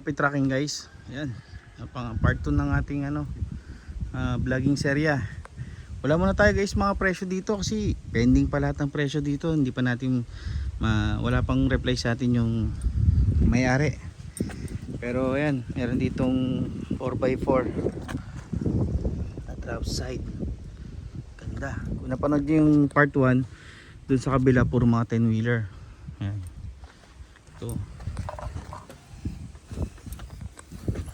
Happy Tracking guys. Ayan, pang part 2 ng ating vlogging serya. Wala muna tayo guys mga presyo dito kasi pending pa lahat ng presyo dito. Hindi pa natin wala pang reply sa atin yung may-ari. Pero ayan, meron ditong 4x4 na drop side. Ganda. Kung napanood nyo yung part 1, dun sa kabila puro mga 10 wheeler. Ayan. Ito.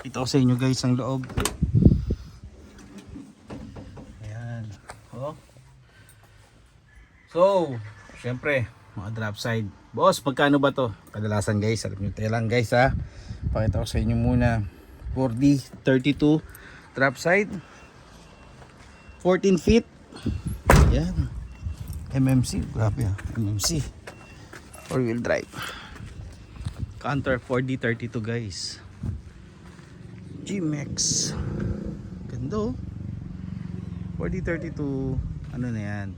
Ito ko sa inyo guys ang loob. Ayan. Oh. So, syempre, mga drop side. Boss, magkano ba to? Kadalasan guys, alam nyo tayo lang guys ha. Pakita ko sa inyo muna. 4D32 drop side. 14 feet. Ayan. MMC, grabe ha. MMC. 4-wheel drive. Canter 4D32 guys. G-Max. Ganda oh. 4D32. Ano na yan?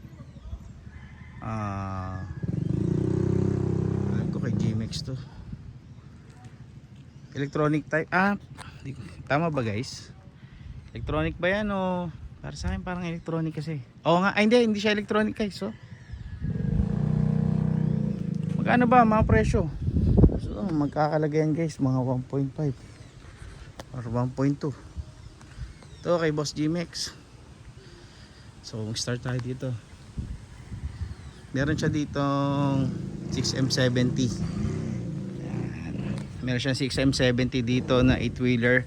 Alam ko kay G-Max to. Electronic type. Tama ba guys? Electronic ba yan o? Para sa akin parang electronic kasi. Oo nga. Ay hindi siya electronic guys. So, magkano ba mga presyo? So, magkakalagayan guys. Mga 1.5 or 1.2. Ito kay Boss G-Max. So mag-start tayo dito. Meron siya ditong 6M70. Meron siya 6M70 dito na 8-wheeler.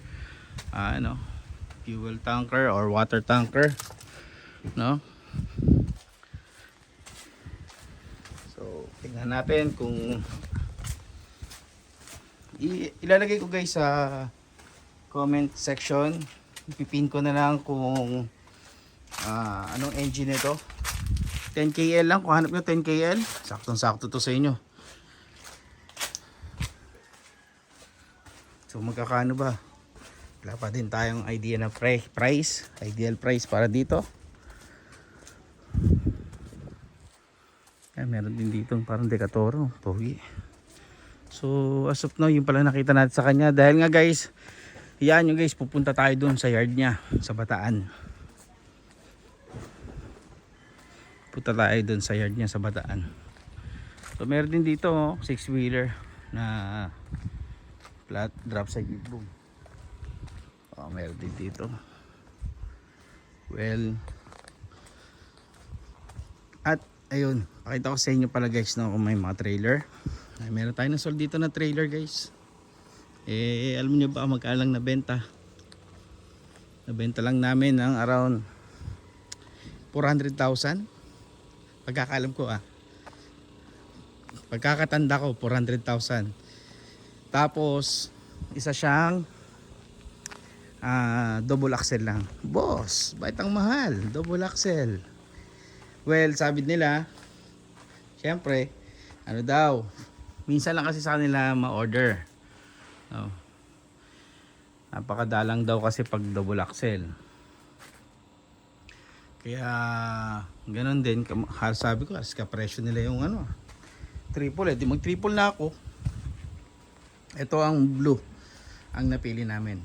Fuel tanker or water tanker. No? So tingnan natin kung ilalagay ko guys sa comment section. Ipipin ko na lang kung anong engine nito. 10KL lang, kung hanap nyo 10KL, saktong sakto to sa inyo. So magkakano ba? Wala pa din tayong idea na price, ideal price para dito. Meron din dito parang Decatoro, pogi. So as of now, yung pala nakita natin sa kanya. Dahil nga guys, yan yung guys, pupunta tayo dun sa yard niya sa Bataan. Punta tayo dun sa yard niya sa Bataan. So meron din dito 6-wheeler na flat drop side boom. Meron din dito. Well, at ayun, pakita ko sa inyo pala guys no, kung may mga trailer. Meron tayo na sold dito na trailer guys. Alam niyo ba magkalang nabenta? Nabenta lang namin ng around 400,000. Pagkakaalam ko pagkakatanda ko 400,000. Tapos isa siyang double axle lang. Boss, bakit ang mahal? Double axle. Well, sabi nila, syempre, daw, minsan lang kasi sa kanila ma-order. Napakadalang daw kasi pag double axle. Kaya ganoon din, sabi ko kasi kapresyo nila yung triple. Di mag triple na ako. Ito ang blue ang napili namin.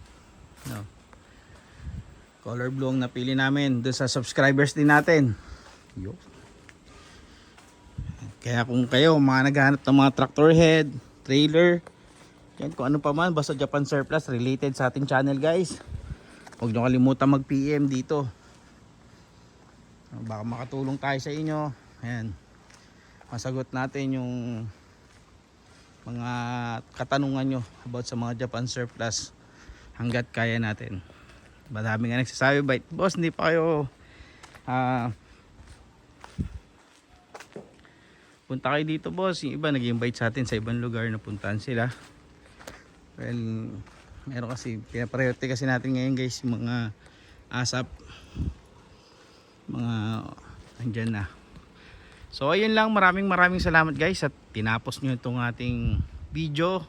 Color blue ang napili namin doon sa subscribers din natin. Kaya kung kayo mga naghahanap ng mga tractor head, trailer, yan, kung ano pa man, basta Japan Surplus related sa ating channel guys, huwag nyo kalimutan mag PM dito. Baka makatulong tayo sa inyo. Ayan, masagot natin yung mga katanungan nyo about sa mga Japan Surplus hanggat kaya natin. Madami nga nagsasabi, boss hindi pa kayo punta kayo dito boss. Yung iba nag-invite sa atin sa ibang lugar na puntahan sila. Well, meron kasi pinapriority kasi natin ngayon guys yung mga ASAP, mga andyan na. So ayun lang, maraming salamat guys at tinapos nyo itong ating video.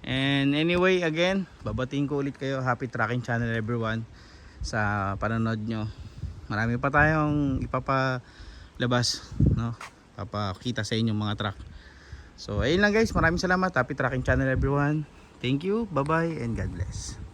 And anyway, again, babatiin ko ulit kayo. Happy Tracking Channel everyone sa panonood nyo. Marami pa tayong ipapalabas, no? Papakita sa inyo mga truck. So ayun lang guys, maraming salamat. Happy Tracking Channel everyone. Thank you, bye-bye, and God bless.